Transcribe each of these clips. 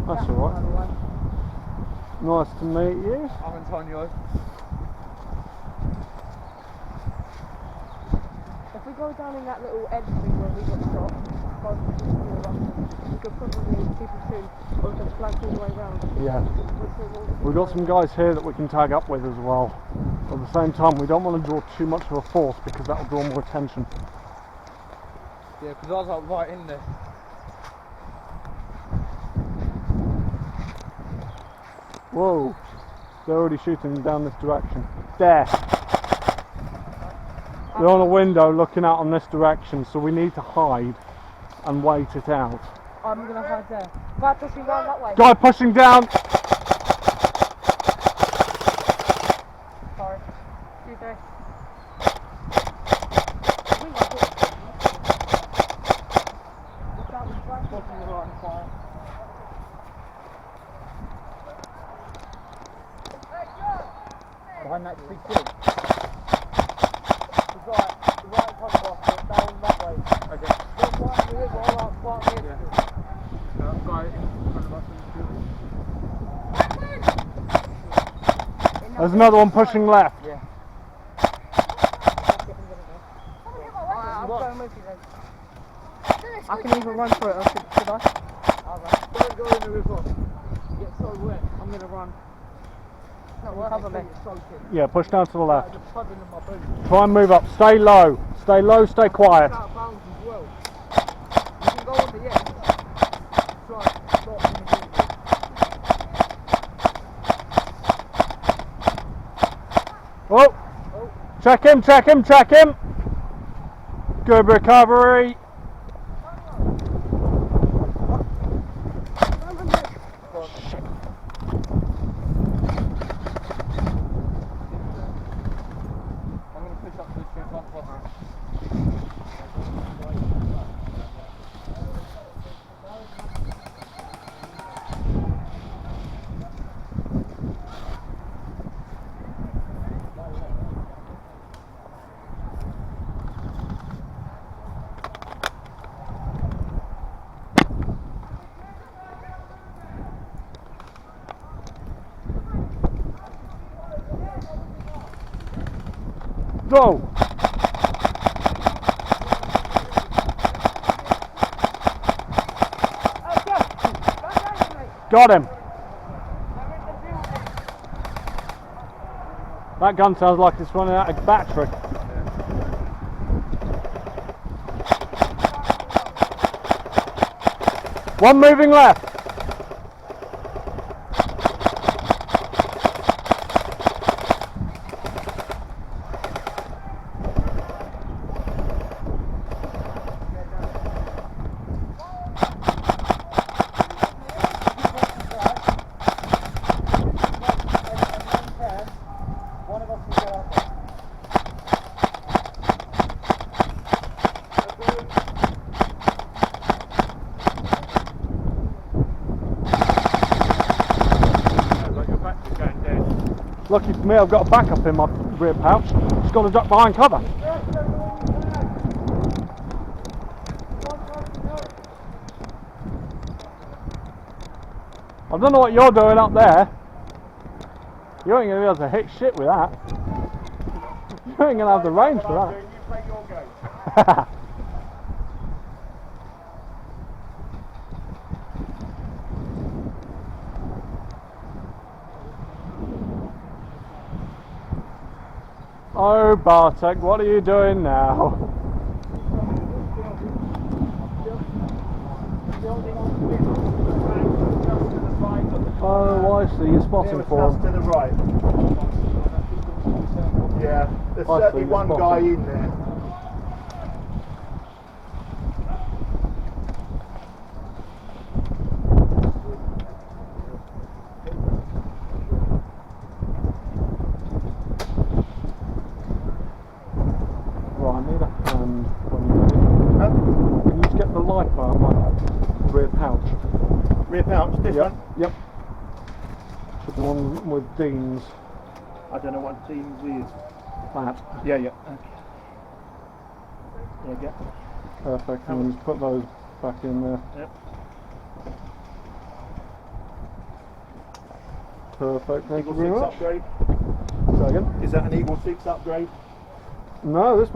That's alright. Nice to meet you. I'm Antonio. If we go down in that little edge thing where we got stopped, we could probably people soon or the flags all the way around. Yeah. We've got some guys here that we can tag up with as well. At the same time, we don't want to draw too much of a force because that will draw more attention. Yeah, because I was like right in there. Whoa, they're already shooting down this direction. There. They're on a window looking out on this direction, so we need to hide and wait it out. I'm going to hide there. Guy pushing down that way. Guy pushing down! Sorry. Excuse me. Behind that big tree. The right top off, down that way. Okay. Don't fight me here, but I'll fight me here. Guy in front of us in the There's another one pushing left. Yeah. I'm going with you then. I can even run for it, should I? Alright. Don't go in the river. You get so wet. I'm going to run. Cover me. Yeah, push down to the left. Just puddling in my boots. Try and move up. Stay low. Stay low, stay quiet. Out of bounds as well. You can go on the edge. Try and stop in the Oh! Check him, check him, check him! Good recovery. Go! Got him! That gun sounds like it's running out of battery. One moving left. Lucky for me, I've got a backup in my rear pouch. Just got to duck behind cover. I don't know what you're doing up there. You ain't going to be able to hit shit with that. You ain't going to have the range for that. You play your game. Oh Bartek, what are you doing now? Oh, I see, you're spotting for him. To the right. Yeah, there's certainly one guy in there. Right, I need a hand when you're ready. Can you just get the light bar on my rear pouch? Rear pouch, this Yep, one? yep. Should the one with Dean's I don't know what Dean's is. that. Yeah, yeah. Okay. There you go. Perfect, and just put those back in there. Yep. Perfect, thank you Eagle very 6 much. upgrade. Say again? Is that an Eagle 6 upgrade? No, this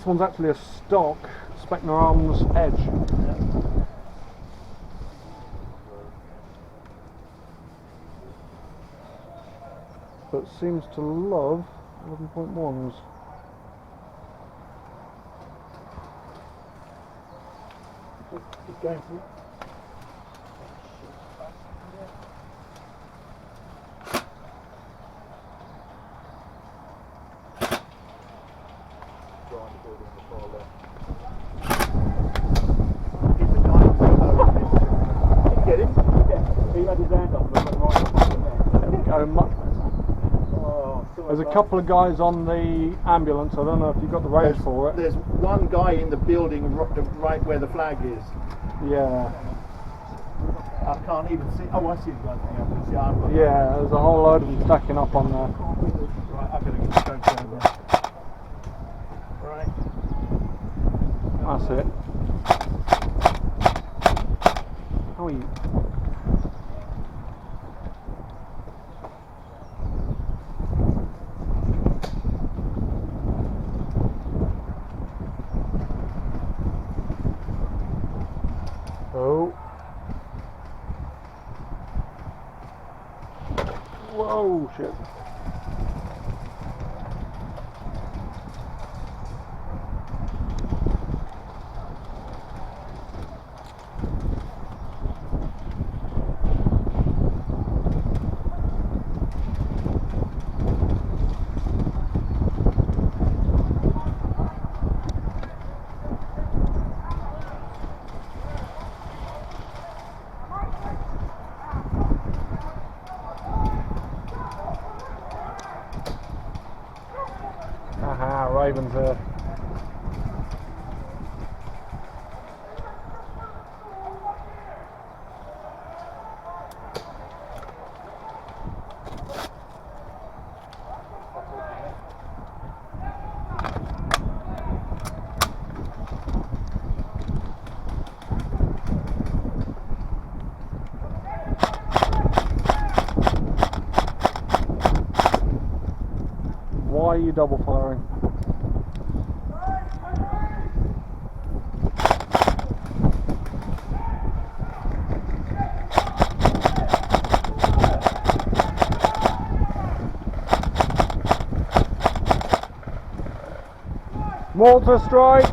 one's actually a stock Spectre Arms Edge. But seems to love 11.1s. Keep going through. Get him? Yeah. He had his hand up and I put right up on the neck. There we go, much better. Oh, There's a couple of guys on the ambulance, I don't know if you've got the range for it. There's one guy in the building right where the flag is. Yeah. I can't even see. Oh, I see the guy in the ambulance. Yeah, I've got Yeah, there's a whole load of them stacking up on there. Right, I'm going to get the down there. Right. That's it. How are you? Oh. Whoa, shit. Aha, Raven's here. Why are you double firing? Mortar strike!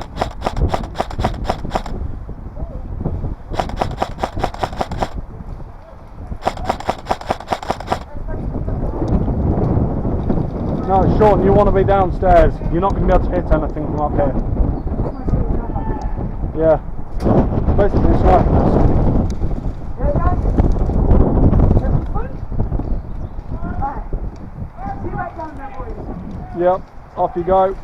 No, Sean, you want to be downstairs. You're not going to be able to hit anything from up here. Yeah. Basically, sniping us. Yep, off you go.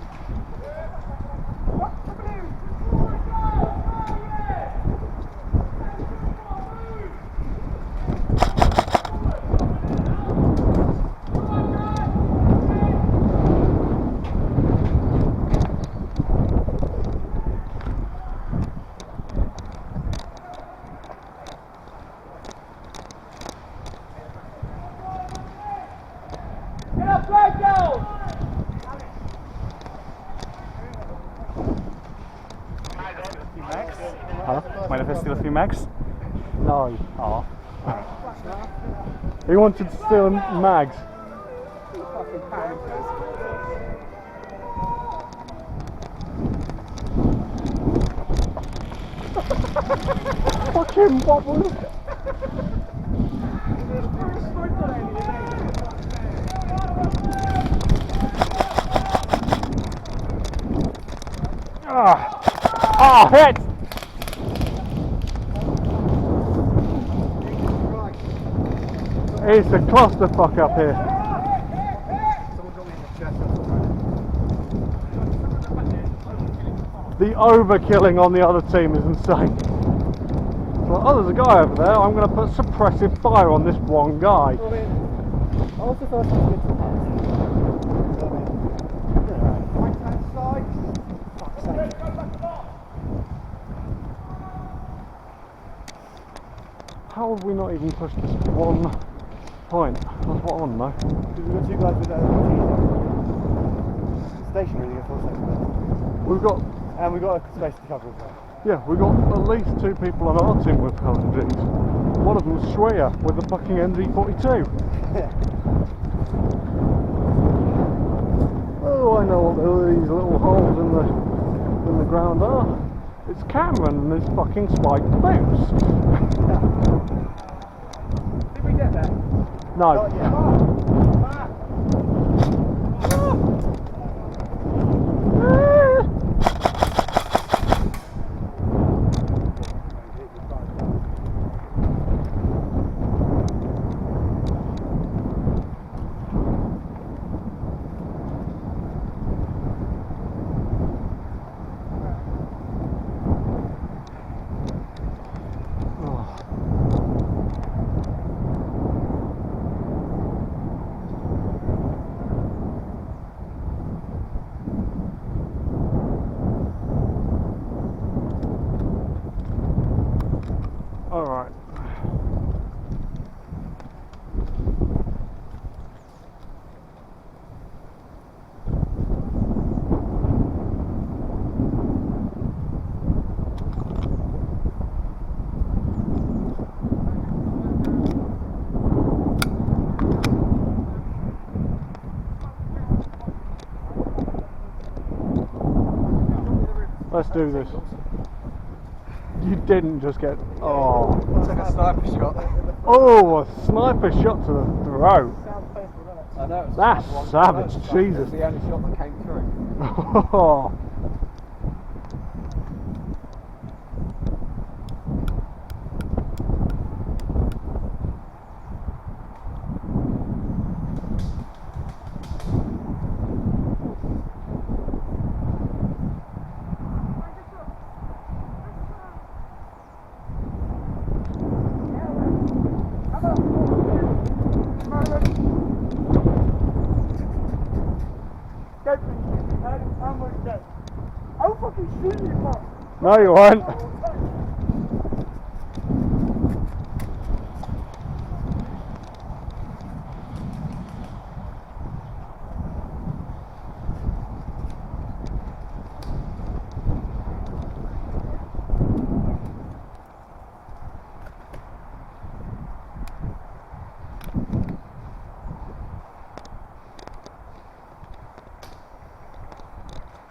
Huh? Mind if I steal a few mags? No. Oh. He wanted to steal mags. Fucking bubbles. Hit! It's a clusterfuck up here. The overkilling on the other team is insane. So, oh, there's a guy over there. I'm going to put suppressive fire on this one guy. I was the first one to get to the house. Right-hand side. Fuck's sake. How have we not even pushed this 1 point? That's what I want to know. Because we've got 2 guys with that stationary, they get 4 seconds. We've got, And we've got a space to cover as well. yeah, we've got at least 2 people on our team with LMGs. One of them's Shreya with the fucking ND42. Oh, I know what these little holes in the ground are. It's Cameron and his fucking spiked boots. Did we get that? No. Not yet. Alright. Let's do this. You didn't just get. Oh. Took a sniper shot. Oh, a sniper shot to the throat. I know. It's That's savage, Jesus. It's the only shot that came through. Oh. I'll fucking shoot you, man. No, you won't.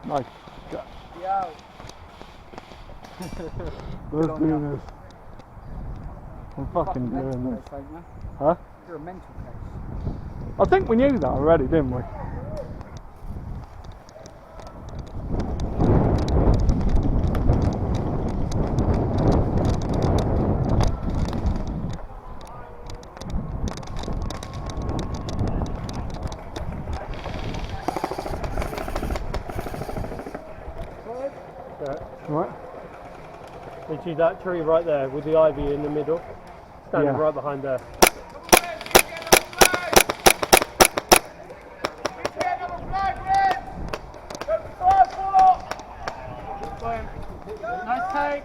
Nice. Yo. Let's do this. I'm fucking doing this. Huh? You're a mental case. I think we knew that already, didn't we? Right. Literally that tree right there with the ivy in the middle. Standing Yeah. right behind there. Nice take.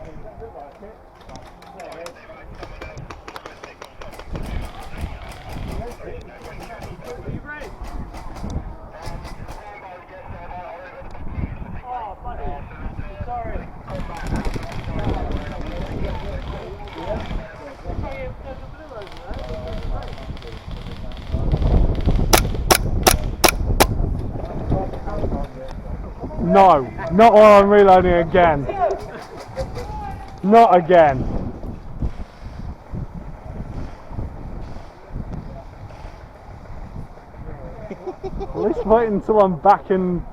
Oh, buddy. Sorry. No, not while I'm reloading again. Not again. At least wait until I'm back in.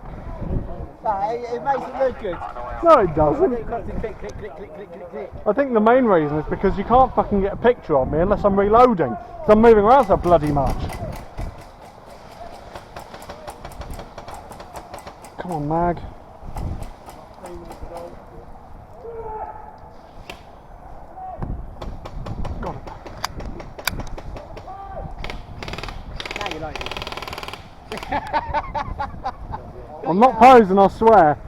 It makes it look good. No, it doesn't. Click, click, click, click, click, click, click. I think the main reason is because you can't fucking get a picture of me unless I'm reloading. So I'm moving around so bloody much. Come on, Mag. Got it. Now you like it. I'm not posing, I swear.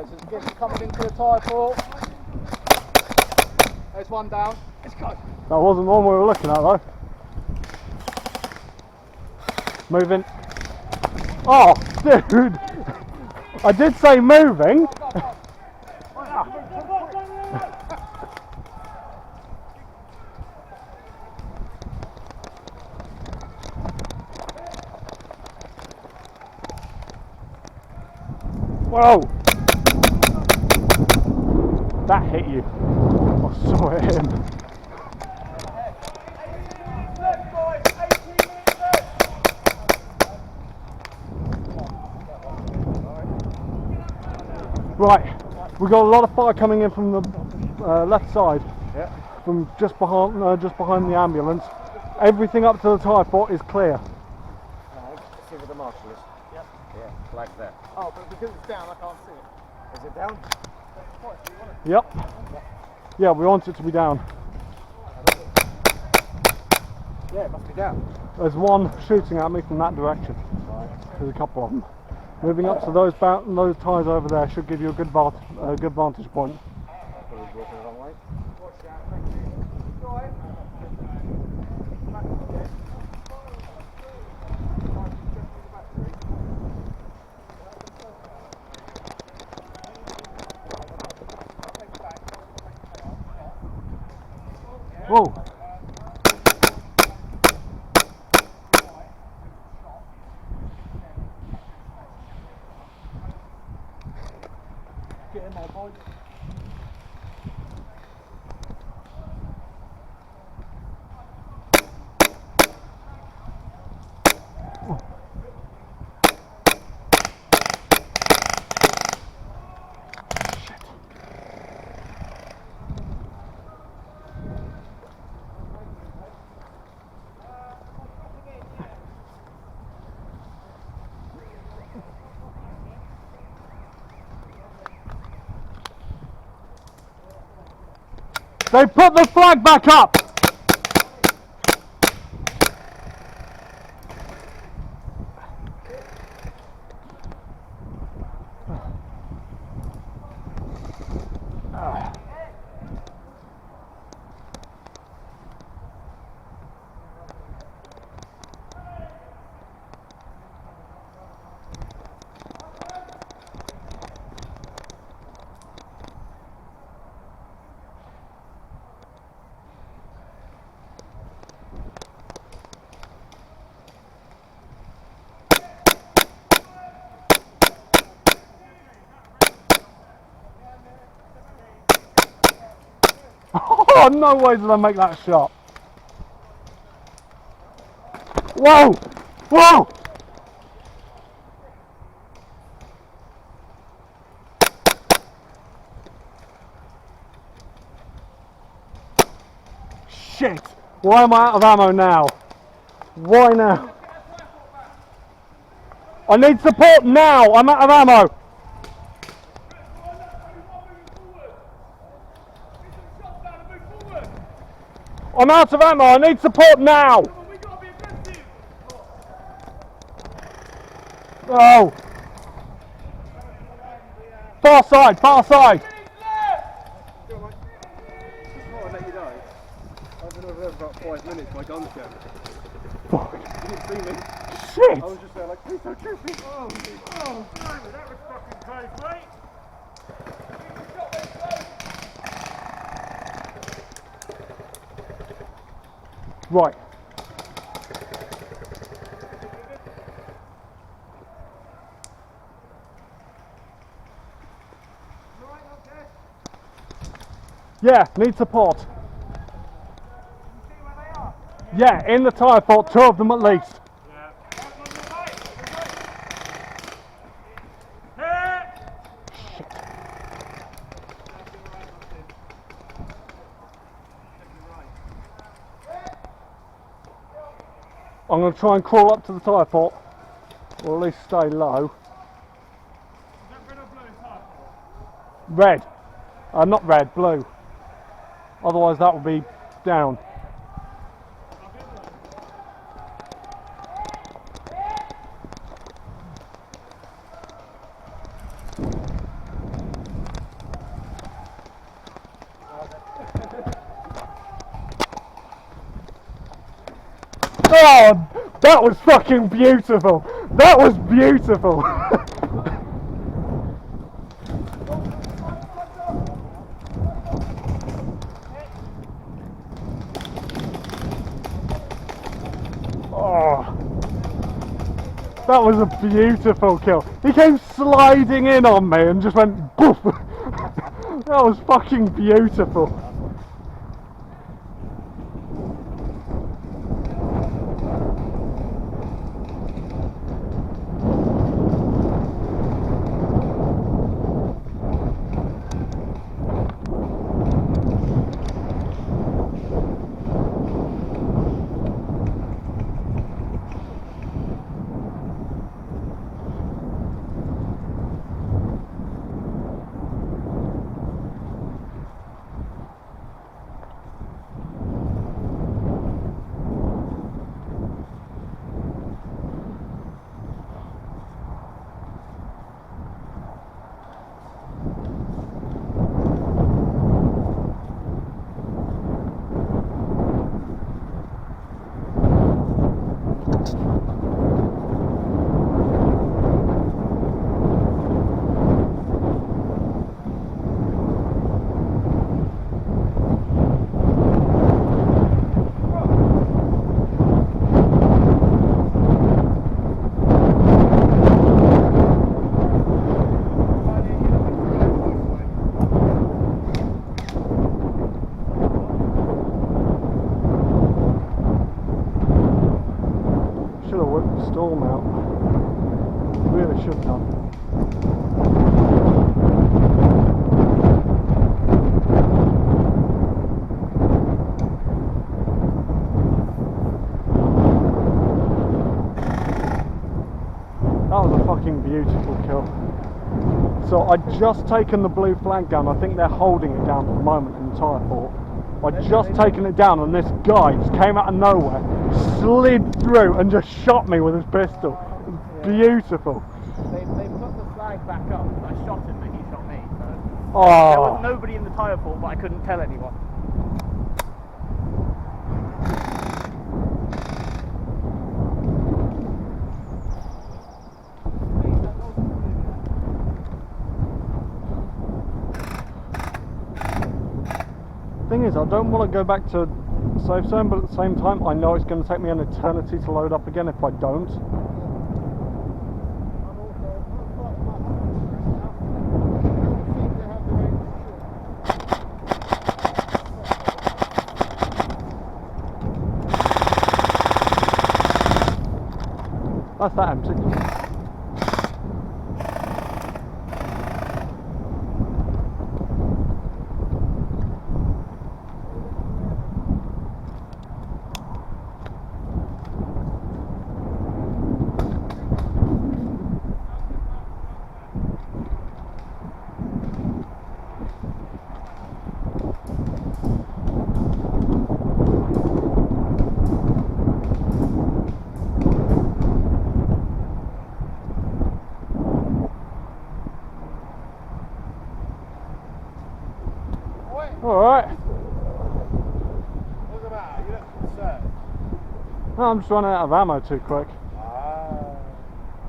guys. There's kids coming into the tyre port. There's one down. Let's go. That wasn't the one we were looking at though. Moving. Oh, dude! I did say moving. Whoa! That hit you. I saw it hit him. Right, we got a lot of fire coming in from the left side, from just behind the ambulance. Everything up to the tyre port is clear. Let's see where the marshal is. Yep. Yeah, like that. Oh, but because it's down, I can't see it. Is it down? Yep. Yeah, we want it to be down. Yeah, it must be down. There's one shooting at me from that direction. There's a couple of them. Moving up to those tyres over there should give you a good vantage point. Probably walking the wrong way. Whoa! Get in my boy. They put the flag back up! Oh, no way did I make that shot. Whoa! Whoa! Shit! Why am I out of ammo now? Why now? I need support now! I'm out of ammo! I'm out of ammo, I need support now! Oh! Far side, far side! Before I let you know, I've been over there for about 5 minutes, my gun's down. Fuck. You didn't see me. Shit! I was just there like, please don't shoot me. Oh, damn it, that was fucking close, mate. Right. Yeah, need support. Yeah, in the tyre port, 2 of them at least. I'm going to try and crawl up to the tyre port, or at least stay low. Red. Not red, blue. Otherwise that will be down. Oh, that was fucking beautiful. That was beautiful. Oh, that was a beautiful kill. He came sliding in on me and just went boof. That was fucking beautiful. Should have whipped the storm out. Really should have done. That was a fucking beautiful kill. So I'd just taken the blue flag down. I think they're holding it down at the moment in the tyre fort. I'd just taken it down and this guy just came out of nowhere, slid through and just shot me with his pistol. It was beautiful. They put the flag back up. I shot him and he shot me. So there Oh, was nobody in the tyre fort, but I couldn't tell anyone. thing is, I don't want to go back to safe zone, but at the same time, I know it's going to take me an eternity to load up again if I don't. That's that empty. Alright. What's the matter? You look concerned. No, I'm just running out of ammo too quick. Ah.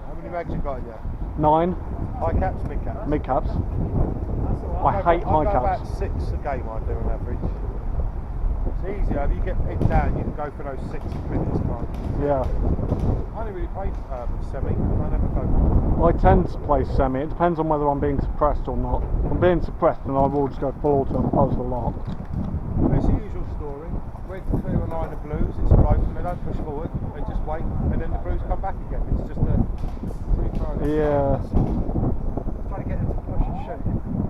How many mags you got in you? 9 High caps, mid caps? mid caps. I I hate high go about caps. 6 a game I do on average. It's easier, if you get pinned down you can go for those 6 minutes, can't you? Yeah. I only really play semi, I never go for I tend to play semi. It depends on whether I'm being suppressed or not. If I'm being suppressed, then I will just go full auto and pose a lot. Well, it's the usual story. Red clear a line of blues, it's close, and they don't push forward, they just wait, and then the blues come back again. It's just a free throw. Yeah. Trying to get them to push and shoot.